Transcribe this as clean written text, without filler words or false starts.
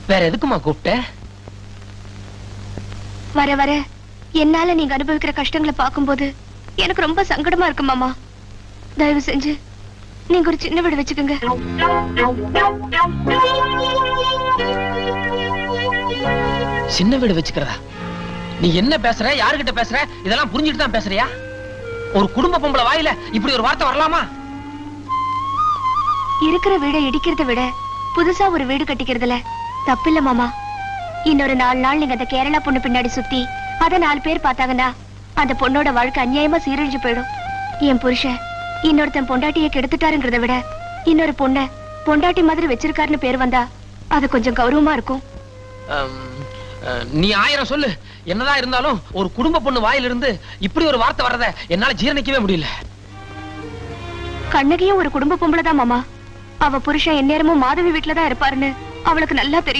வேற எதுக்குமா கூப்பிட்ட? வர வர என்னால நீங்க அனுபவிக்கிற கஷ்டங்களை பார்க்கும்போது எனக்கு ரொம்ப சங்கடமா இருக்கு மாமா. தயவு செஞ்சு நீங்க ஒரு சின்ன வீடு வச்சுக்கோங்க. சின்ன வீடு வச்சுக்கிறதா? நீ என்ன பேசுற, யாருகிட்ட பேசுற? இதெல்லாம் புரிஞ்சுட்டு தான் பேசுறியா? ஒரு குடும்ப பொம்பளை வாயில இப்படி ஒரு வார்த்தை வரலாமா? இருக்கிற வீடை இடிக்கிறத விட புதுசா ஒரு வீடு கட்டிக்கிறதுல தப்பில்ல மாமா. இன்னொரு 4 நாள் நீங்க அந்த கேரளா பொண்ணு பின்னாடி சுத்தி அத 4 பேர் பார்த்தாங்கன்னா அந்த பொண்ணோட வாழ்க்கை அநியாயமா சீரழிஞ்சு போயிடும். என் புருஷன் இன்னொருத்தன் பொண்டாட்டியை கெடுத்துட்டாருங்கிறத விட இன்னொரு பொண்ண பொண்டாட்டி மாதிரி வச்சிருக்காருன்னு பேர் வந்தா அது கொஞ்சம் கௌரவமா இருக்கும். நீ 1000 சொல்லு. என்னதான் இருந்தாலும் ஒரு குடும்ப பொண்ணு வாயிலிருந்து இப்படி ஒரு வார்த்தை வர்றத என்னால ஜீரணிக்கவே முடியல. கண்ணகியும் ஒரு குடும்ப பொம்பளை தான் மாமா. அவ புருஷன் எந்நேரமும் மாதவி வீட்டுல தான் இருப்பாருன்னு அவளுக்கு நல்லா தெரியும்.